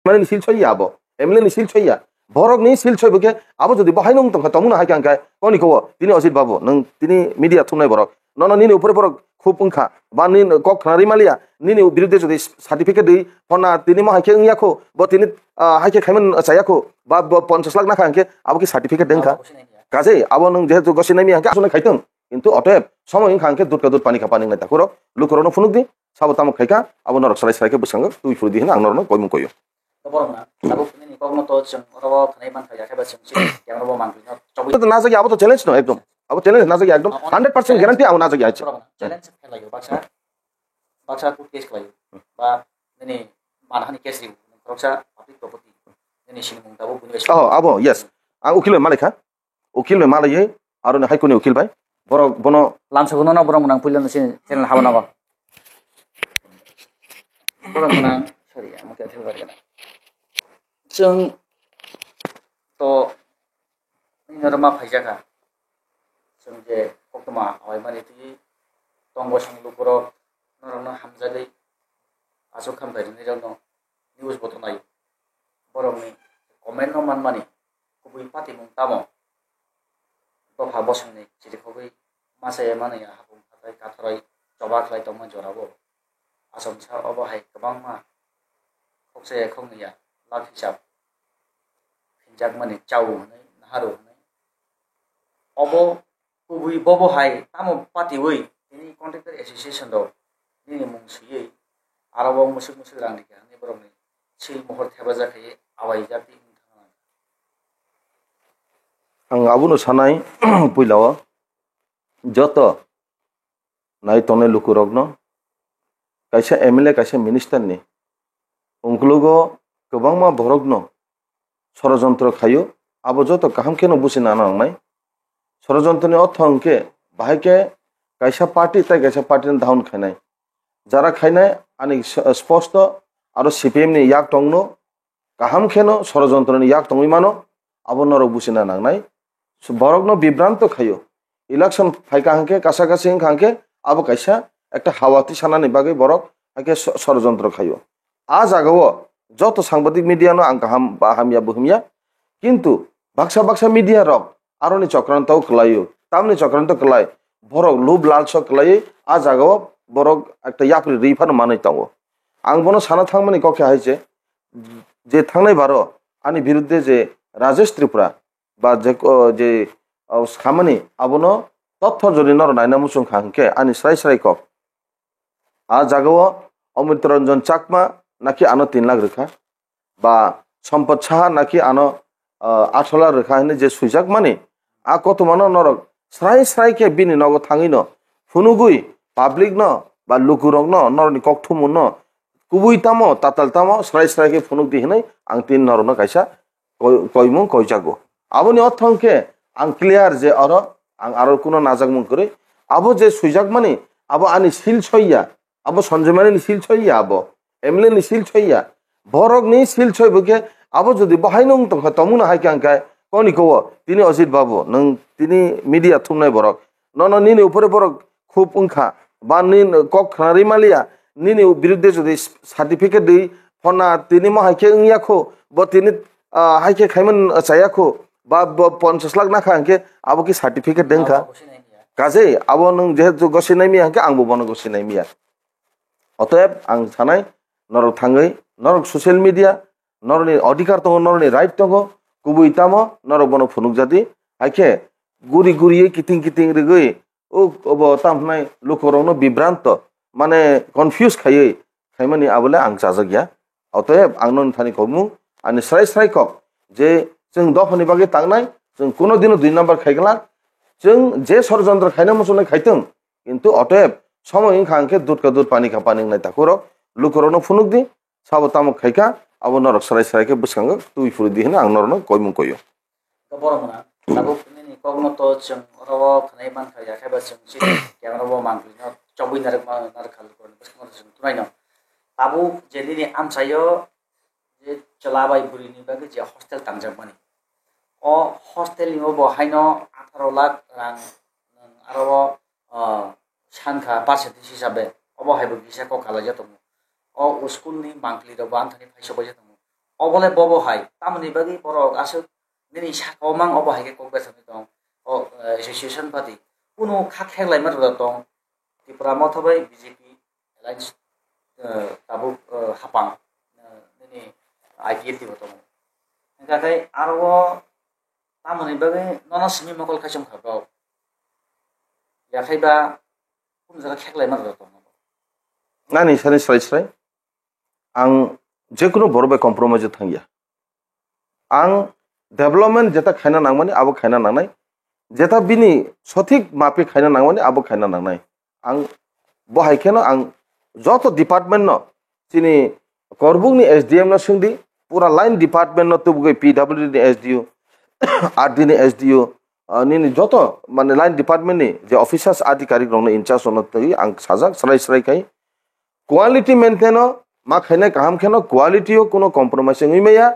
মানে নি সিলছই আবো এমলে নি সিলছই borok ni silchoi buke abo jodi bahai nong tongkha tomuna hai kangkai koni ko tini Ajit Babu nang tini media thumnai borok nono nini upore borok khub ungkha ba ni kok khnari malia nini birudde jodi certificate dei hona tini ma haike ungya ko bo tini haike khaiman chaya ko ba 50 lakh na khangke abo ki certificate dengkha kaje abo nang jehetu gosinai mi hangke asone khaitong কিন্তু অতএব সময় খাঙ্কে দুধ পানি খাপানি নাই তাকুর লুকরনো ফুনুক দি সাবো তামক খাইকা আবো নরক সালাই সাইকে বসাঙ্গ তুই ফুরু দি হেনা আং নরনো কইমু কইও তো না জায়গা আবো তো চ্যালেঞ্জ ন একদম আবো চ্যালেঞ্জ না জায়গা একদম 100% গ্যারান্টি আবো না জায়গা আছে চ্যালেঞ্জ ফেলাইও বাক্সা টু কেস খাইও বা নেনে মানহানি কেস রিউ রকসা পাবলিক প্রপার্টি নেনে সিনমুং দাবো বুনিবেশ আবো ইয়েস আং উকিল মালিকা উকিল মালাইয়ে আর হাইকোনি উকিল ভাই বড় বনো লামসগুনো না বড় মুনাং পুইলানো চ্যানেল হাবো নাগো বড় মুনাং সরি আমাকে আথেল বারগানা जों तो नरमा फाइजागा जों जे कक्टमा आवायमानि ति तंगो संलुपुरो नरनो हामजादै आसो खामबायनि रावनो निउज बतनाय बरमनि कमेन्ट न मानमानि गुबै पार्टी मुं तामो दफा बसंनि जिरिखौबै मासे मानैया हाबुं हाथाय काथराय जबा खालाय दंमोन जराबो आसाम सा अबहाय गोबां मा खकसे खंनिया लाख हिसाब जाग माने चाउ हनै नाहारो हनै अबो गुबै बबो हाय तामो पार्टी वै नि कन्ट्राक्टर एसोसिएशन दो नि मुंसुयै आराबाव मुसुक रांनि हानि बरमनि सिल महर थेबा जाखायो आवाय जाति आं आबुनो सानाय पुइलाव जत नाय तने लुकुरगनो कायसा एमएलए कायसा मिनिस्टार नि उंगलुगो गोबांमा बरगनो ষড়যন্ত্র খাইও আবো যত কাহাম কেন বুঝি না নাংনাই ষড়যন্ত্রনি অর্থ অঙ্কে বাহাইকে কাইসা পার্টি তাই কাইসা পার্টির ধাউন খাইনাই যারা খাইনাই আনি স্পষ্ট আর সিপিএম নি ইয়াক টংনো কাহাম কেন ষড়যন্ত্রনি ইয়াক টংই মানো আবো নরক বুঝি না নাংনাই বরগনো বিভ্রান্ত খাইও ইলেকশন ফাইকা হাঙ্কে কাছাকাছি হাঙ্কে আবো কাইসা একটা হাওয়াতি সানানি বাগে বরক হাকে ষড়যন্ত্র খাইও আজ আগাও যত সাংবাদিক মিডিয়া নো আং কাহাম বা হামিয়া বুহমিয়া কিন্তু বাক্সা বাক্সা মিডিয়া রক আরনি চক্রান্তও কলাইও তামনি চক্রান্ত কলাই বরক লুব লালচ কলাই আ জাগাও বরক একটা ইয়াপরি রিফার মানাই তাও আং বনো সানা থাংমানি ককে হাইছে যে থাংনাই বারো আনি বিরুদ্ধে যে রাজেশ ত্রিপুরা বা যে খামানি আবনো তথ্য যদি নর নাইনা মুসুং খাংকে আনি স্রাই স্রাই কক আ জাগাও অমৃত রঞ্জন চাকমা নাকি আনো 3 লাখ রেখা বা সম্পদ সাহা নাকি আনো 8 লাখ রেখা হনে যে সুইজাক মানে আ কত মানো নরক স্রাই স্রাই কে বিনি নগ থাঙি ন ফুনুগুই পাবলিক ন বা লুকুরক ন নরনি ককথুমু ন কুবুই তামো তাতাল তামো স্রাই স্রাই কে ফুনুক দি হনে আং 3 নরনো কাইসা কইমু কইজাগো আবনি অর্থংকে আং ক্লিয়ার যে অর আং আরো কোনো নাজাগমু করে আবো যে সুইজাক মানে আবো আনি সিল ছইয়া আবো সঞ্জয় ni সিল ছইয়া আবো এমলে ni সিল ছইয়া বরক ni সিল ছই বুকে আবো যদি বাহাই নং তংখা তমুনা হাই কাংকাই কনি কো তিনি অজিত বাবু নং তিনি মিডিয়া থুমনাই বরক নন নিনি উপরে বরক খুব উংখা বা নিন কক খারি মালিয়া নিনি বিরুদ্ধে যদি সার্টিফিকেট দেই ফনা তিনি मा हाइके उंयाखो ब তিনি हाइके खाइमन चायाखो বা 50 লাখ না খাंके আবো কি সার্টিফিকেট দেংখা কাজে আবো নং যেহেতু গসিনাই মি হাंके आंबो बनो गसिनाय मिया অতএব আং সানাই নরক থাঙ্গই নরক সোশ্যাল মিডিয়া নরনি অধিকার তো নরনি রাইট তো কুবুই তামো নরক বনো ফুনুক জাতি হাইকে গুরি গুরি কিতিং কিতিং রেগই ও অব তামনাই লোকরনো বিভ্রান্ত মানে কনফিউজ খাইयै খাইমানি আবলে আং জাজাगिया অতএব আং নন থানি কমু আনি স্রাই স্রাই কক যে जों दफानि बागै तांनाय जों कोनो दिन 2 नाम्बार खाइगला जों जे षড়যন্ত্র खाइना मसने खाइतों किन्तु अतएब समय खांके दूध का दूध पानी का पानी नाय ताकुरो लुकुरनो फुनुक दि साबो तामो खाइका आबो नरक सराय सराय के बुसंग तुइ फुरि दि हना आं नरनो कयमु कयो तो बरमना साबो नि कगनो तो जों रबो खनाय मान खाया खायबा जों सि क्यामराबो मांग्लिनो चौबई नारक खाल करनो बुसंग जों तुनायनो आबो जेनि आमसायो जे चलाबाय बुरिनि बागै जे हस्टेल तांजाबमानि अ हस्टेल नि बहायनो 18 लाख रां आरो सानखा पार्सेन्टेज हिसाबै अबहायबो भिसा को खालाय जातो अ स्कुल नि मांथलि द बान्थनि फैसा बजे दङ obole bobo hai tamni bagi borok asuk nini sakomang obo hai ke kokbesani dong o association party kuno khakheglai mar dong Tripura mo thabai BJP alliance tabu hapang nini IPF ti botong ngakai arwo tamni bagi nono simi mokol khachum khabau yakhaiba kum jaga kheglai mar dong nani sani srai ang जेकुनु बरबे compromise थांगिया आं development जेता खायना नांगमानि आबो खायना नांनाय जेता बिनि सठिक मापे खायना नांगमानि आबो खायना नांनाय आं बहायखेनो आं जत डिपार्टमेंट न चिनि करबुंनि एसडीएम न सुंदि पूरा लाइन डिपार्टमेंट न तुबुगै पीडब्ल्यूडी नि एसडीओ आरडी नि एसडीओ निनि जत माने लाइन डिपार्टमेंट नि जे ऑफिसर्स अधिकारी रंनो इनचार्ज न तै आं साजाक सराय खाय क्वालिटी मेंटेन मा खायना गाहाम खेनो क्वालिटी कोनो कम्प्रोमाइज मैया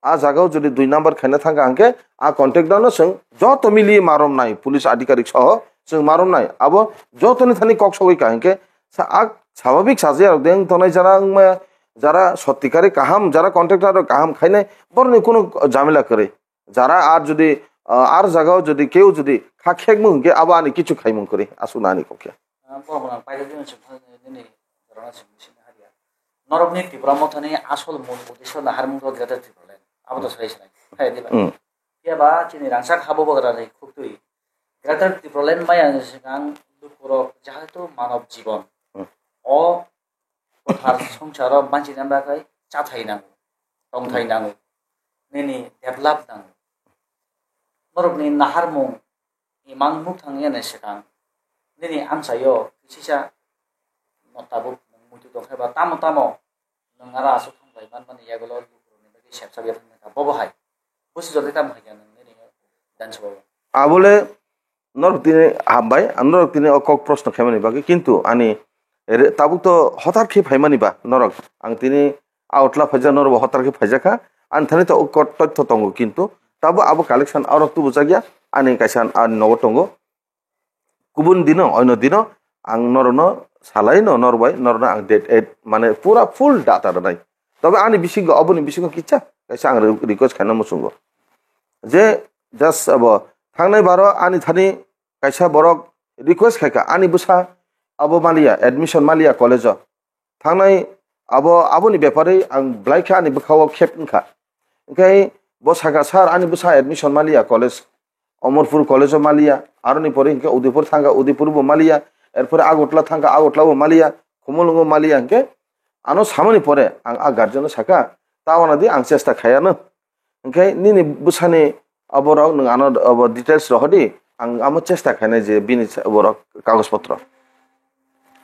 आ जागाव जुदि 2 नम्बर खायना थांगा आंके आ कन्टेक्टर न जों जत मिलि मारम नाय पुलिस अधिकारी सह जों मारम नाय आबो जतनि थानि कक सगै कांके आ स्वाभाविक साजे आरो दें तनाय যারা সত্যিকারে কাহাম যারা কন্ট্রাক্টর কাহাম খাইনে বরনি কোনো ঝামেলা করে যারা আর যদি আর জায়গাও যদি কেউ যদি খাখেক মুংকে আবা আনি কিছু খাইমুং করে আসু নানি ককে বড় পাইলে দিন দিনে ধরনা ছিল হারিয়া নরবনি ত্রিপুরা মথনে আসল মূল উদ্দেশ্য নাহার মুঙ্গ গ্রেটার ত্রিপুরা আবো তো সরাই খাই দিবা ইয়াবা চিনি রাংসা খাবো বগরা নাই খুব তুই গ্রেটার ত্রিপুরা মায়া সিগাং দুপুর যাহাতো মানব জীবন অ কথার সংসার মানসি নামবাকাই চাথাই নাঙ্গো দংথাই নাঙ্গো নিনি डेभलप नांगो नरबनि नाहार मुं इमां मुख थांगियाने सिगां निनि आमसायो किसिसा नताबो मुतु दंखायबा तामो तामो नंगारा आसु थांबाय माने यागोल लुकुरनि बायदि सेबसाबिया थांगा बबहाय बुसि जदि ताम हायगा निनि दानसबो आबोले नरबतिने हाबबाय नरबतिने अकक प्रश्न खायमानि बागै किन्तु आनि ताबु तो हतार खे फायमानिबा नरक आं तिनि आउटला फायजा नरब हतार खे फायजाखा आं थानि तो तथ्य दङ किन्तु ताबो आबो कालेक्शन आरो तु बुजागिया आनि कायसान आनि नव दङ गुबुन दिनो अन्य दिनो आं नरनो सालाय न नरबाय नरनो आं डेट माने पूरा फुल डाटा दानाय तबे आनि बिसिगो अबनि बिसिगो किचा कायसा आं रिक्वेस्ट खाना मुसुंगो जे जस्ट अब थांनाय बारो आनि थानि कायसा बरक रिक्वेस्ट खायका आनि बुसा अब मालिया एडमिशन मालिया कलेज थांनाय अब आबोनि बेपारै आं ब्लाइखा आनि बखाव खेपनखा ओंखाय बसागा सार आनि बुसा एडमिशन मालिया कलेज अमरपुर कलेज मालिया आरोनि परे इनके उदयपुर थांगा उदयपुरबो मालिया एरपर आगरतला थांगा आगरतलाबो मालिया खमलंगो मालिया इनके आनो सामनि परे आं आ गार्जियन साका तावानादि आं चेष्टा खायानो ओंखाय निनि बुसानि अबराव नों आनो अब डिटेल्स रहदि आं आमो चेष्टा खायनाय जे बिनि अबराव कागज पत्र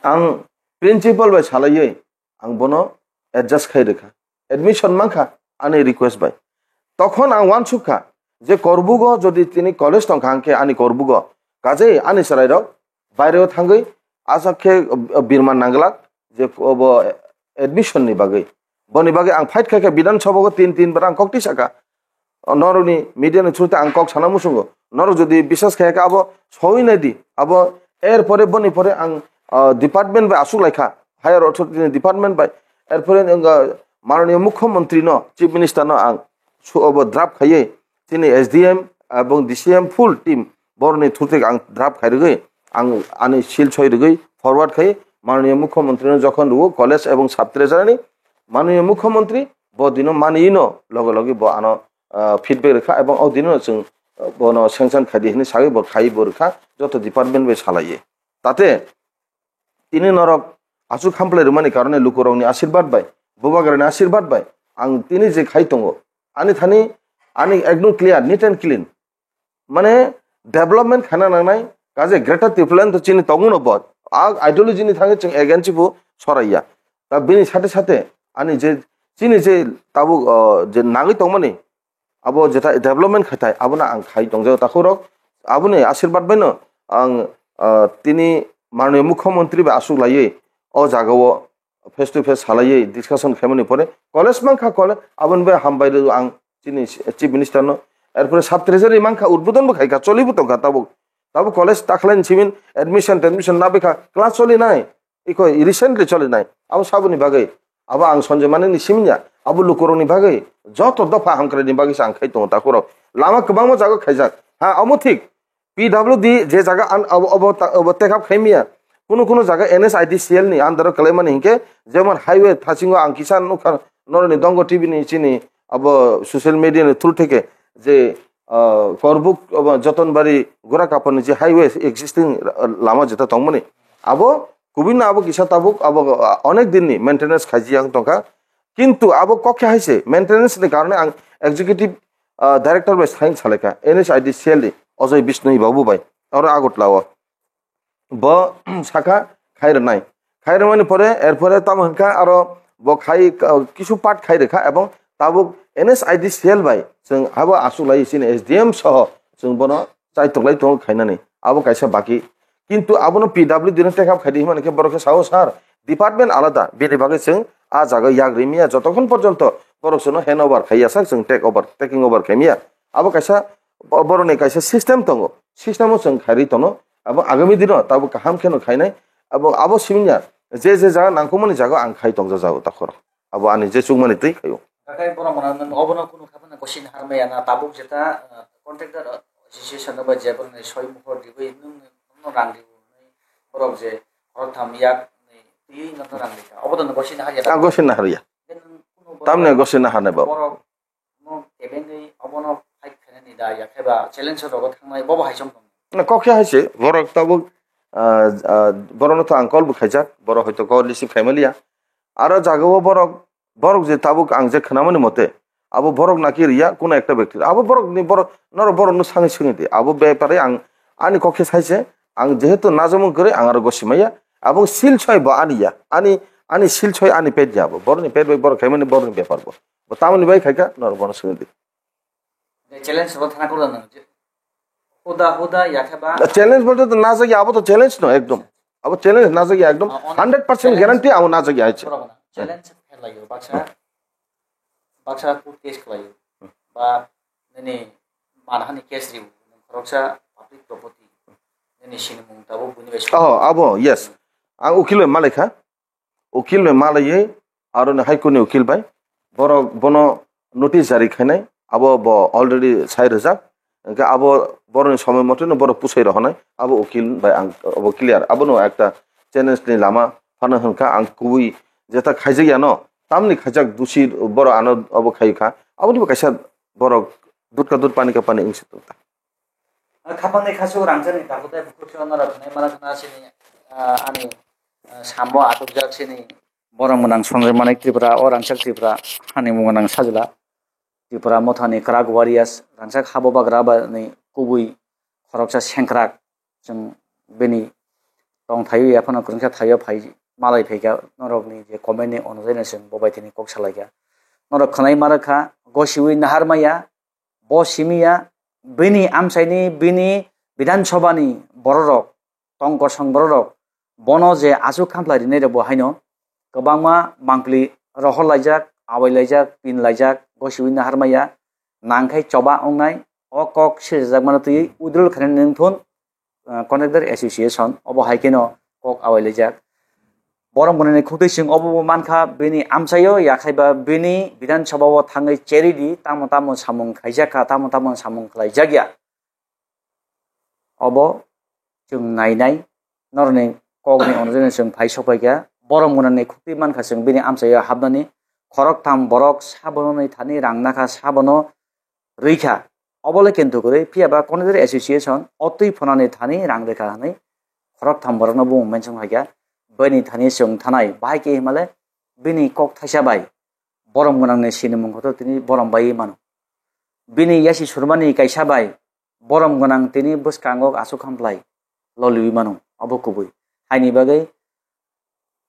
आं प्रिन्सिपल बाय सालायै आं बनो एडजास्ट खायरेखा एडमिशन मांखा आनि रिक्वेस्ट बाय तखन आं वान सुखा जे करबुगो जदि तिनि कलेज दंखा आंके आनि करबुगो काजै आनि सरायराव बायराव थांगै आसाखे बिरमान नांगलाक जे अब एडमिशन नि बागै बनि बागै आं फाइट खायखा बिधान सभागो 3 बार आं कक्ति साका नरनि मीडियानि थ्रुते आं कक साना मुसुंगो नर जदि विश्वास खायखा अब सहिनायदि अब एर परे बनि परे आं डिपार्टमेंट बाय आसु लायखा हायर अथॉरिटी डिपार्टमेंट बाय एरपर माननीय मुख्यमंत्री न चीफ मिनिस्टर न आं अब ड्राफ्ट खायै तिनि एसडीएम एवं डीसीएम फुल टीम बरनि थुते आं ड्राफ्ट खायरगै आं आनि सिल छयरगै फरवर्ड खायै माननीय मुख्यमंत्री न जखन रुओ कलेज एवं सब ट्रेजारनि माननीय मुख्यमंत्री ब दिन मानिनो लगे लगे ब आनो फीडबैक रेखा एवं औ दिन जों बनो सेंसन खादि हिनि सागै ब खायै बरखा जत डिपार्टमेंट बे सालायो ताते तिनि नरक आसु खामप्ले रुमानि कारणे लुकुरावनि आशीर्वाद बाय बुबागारनि आशीर्वाद बाय आं तिनि जे खाय दङ आनि थानि आनि एकदम क्लियर नीट एंड क्लीन माने डेवलपमेंट खाना नांनाय काजे ग्रेटर टिप्लेन तो चिनि तगुनो बद आ आइडियोलॉजी नि थाङै जों एगेन्स्ट बु सराइया दा बिनि साथे साथे आनि जे चिनि जे ताबु जे नाङै दंमोनि आबो जेता डेवलपमेंट खाथाय आबोना आं खाय दं जे ताखुरक आबोनि आशीर्वाद बायनो आं तिनि माननीय मुख्यमंत्री बा आसु लायै अ जागाव फेस टू फेस सालायै डिस्कशन खामनि परे कलेज मांखा कलेज आबन बे हामबायरो आं चिनि चीफ मिनिस्टर न एरपर सब ट्रेजारी मांखा उद्बोधन बो खायखा चलिबो तो गाताबो ताबो कलेज ताखलाइन सिमिन एडमिशन ना बेखा क्लास चलि नाय इको रिसेंटली चलि नाय अब साबनि बागै अब आं संजय माने नि सिमिया abo lukuroni bagai joto dofa hamkrani bagi sang khai tong ta korok lama kebang mo jaga khaijak ha amo thik PWD je jaga an abo tekap khaimia কোনো জায়গা NSIDCL ni andaro kalaimani hinke যেমন highway থাচিঙ্গো আংকিসান নরনি দঙ্গ TV নি চিনি আবো social media ni through থেকে যে করবুক যতনবাড়ি গোরা কাপড়নি যে highway existing Lama যেটা তংমনি আবো কুবিন আবো কিসা তাবুক আবো অনেক দিন নি মেইনটেনেন্স খাইজিয়াং টঙ্কা কিন্তু আবো ককে হাইছে মেইনটেনেন্স ni কারণে আং এক্সিকিউটিভ ডাইরেক্টর বাই সাইন সালেকা NSIDCL ni অজয় বিষ্ণুই বাবু বাই আর আগটলাও ব শাখা খাইরে নাই খাইরে মানে পরে এরপরে তাম হনকা আর ব খাই কিছু পাট খাই রেখা এবং তাবুক NSIDCL বাই जों আবো আসুলাই সিন SDM সহ जों বন চাই তগলাই তো খাইনানি আবো কাইসা বাকি কিন্তু আবনো PWD নে টেকআপ খাইদি মানে কে বড়কে সাও সার ডিপার্টমেন্ট আলাদা বেনি ভাগে जों আ জায়গা ইয়াগ রিমিয়া যতক্ষণ পর্যন্ত বড়সনো হ্যান্ড ওভার খাইয়াসা जों টেকিং ওভার খাইমিয়া আবো কাইসা বড়নে কাইসা সিস্টেম তঙ্গ সিস্টেমও जों খাইরি তনো এবং আগামী দিনও তাবো কাহাম কেন খাইনাই এবং আবো সিমিয়া যে জায়গা নাংকুমনি জায়গা আং খাই তংজা যাও তাখর আবো আনি যে চুকমানি তৈ খাইও kakai pura mana obono kuno kapana kosin harmaya na tabuk jeta contractor association ba jebor ni soi mukhor dibai nung rang di borok je hor tham yak ni ti nang rang di obono kosin hariya gosin na hariya tamne gosin na hane ba borok no ebengi obono hai khane ni da yakheba challenge ro thangnai bobo haisom না ককে হাইছে বড় তাবুক বড় তো uncle বু খাইজাক বড় হয়তো ক লিসি Familia আর জাগাও বড় যে তাবুক আং যে খানামনি মতে আবো বড় নাকি রিয়া কোন একটা ব্যক্তি আবো বড় নি বড় নর বড় নু সাঙ্গি সঙ্গি দে আবো ব্যাপারে আং আনি ককে চাইছে আং যেহেতু নাজমু করে আং আর গসিমাইয়া এবং সিল ছয় বা আনিয়া আনি সিল ছয় আনি পেট যাবো বড় নি পেট বড় খাইমানি বড় নি ব্যাপার বো তামনি বাই খাইকা নর বড় সঙ্গি দে challenge ro thana kordan na huda yakheba challenge বলতে তো না জায়গা আবো তো চ্যালেঞ্জ ন একদম আবো চ্যালেঞ্জ না জায়গা একদম 100% গ্যারান্টি আবো না জায়গা আছে চ্যালেঞ্জ খেলাইও বাক্সা কোর্ট কেস খেলাইও বা নেনে মানহানি কেস রিউ খরকসা পাবলিক প্রপার্টি নেনে সিনেমুং তাবো বুনিবাই আবো ইয়েস আং উকিল মালিকা উকিল মালাইয়ে আর হাইকোর্টনি উকিল বাই বড় বন নোটিস জারি খাইনাই আবো অলরেডি 6000 আবো বড় সময় মতো বড় পুষাই রহনাই আবো উকিল বাই আং আবো ক্লিয়ার আবো নো একটা চ্যালেঞ্জ নি লামা ফানা হনকা আং কুই যেটা খাইজাইয়া ন তামনি খাইজাক দুসি বড় আনো আবো খাইখা আবো নিবো কাইসা বড় দুধ পানি কা পানি ইংসি তো খাপানে খাসো রাংজানি তাকোতে ফুকুছো না রাখনাই মারা না আসেনি আনি সামো আটক যাচ্ছেনি বড় মনাং সঙ্গে মানে ত্রিপুরা ও রাংচাক ত্রিপুরা হানি মনাং সাজলা ত্রিপুরা মথানি ক্রাক ওয়ারিয়াস রাংচাक हाबो बाग्रा बानि कुबुई खरकसा सेंक्राक जों बेनि दं थायो याफाना खुरंसा थायो फाइ मालाय फैगा नरकनि जे कमेन्टनि अनुजायना जों बबायथिनि कक सालायगा नरक खनाय मारखा गसिउइ नाहारमाया बसिमिया बेनि आमसाइनि बेनि विधानसभानि बररक टंक संबररक बनो जे आजु खामप्लायरिने रे बहायनो गोबांमा मांगलि रहल लायजाक आवाय लायजाक पिन लायजाक गसिउइ नाहारमाया नांखाय चबा अंनाय अ कक सिरजाक मानतुइ उद्रुल खाने नोंथुन कन्ट्रेक्टर एसोसिएशन अब हाइकेनो कक आवाय लायजाक बरम बनने खुदै सिं अब मानखा बेनि आमसायो याखायबा बेनि विधानसभाव थाङै चेरिदि तामो सामुं खायजाका तामो सामुं खालायजागिया अब जों नायनाय नरने कगनि अनजने जों फाइ सफायगा बरम बनने खुदै मानखा जों बेनि आमसायो हाबनानै खरक थाम बरक साबननै थानि रांनाखा साबनो रैखा अबले केन्तु करे पियाबा कन्ट्रेक्टर एसोसिएशन अतै फनानै थानि रां रेखा हनै खरक थाम बरकनो बुं मेनसन हायगा बैनि थानि जों थानाय बाहायके हिमाले बिनि कक थाइसाबाय बरम गोनांनि सिनेमुंखौथ' तिनि बरम बायै मानो बिनि यासि सुरमानि गायसाबाय बरम गोनां तिनि बुसकांगक आसु खामप्लाय ललिबि मानो अबकुबै हायनि बागै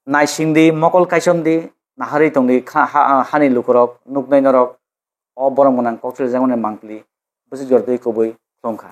नायसिंदि मकल कायसमदि नाहारि तंदि हानि लुकरक नुकनाय नरक अ बरम गोनां कक्सुल जांगने मांगलि बुसि जरदै कुबै थंखा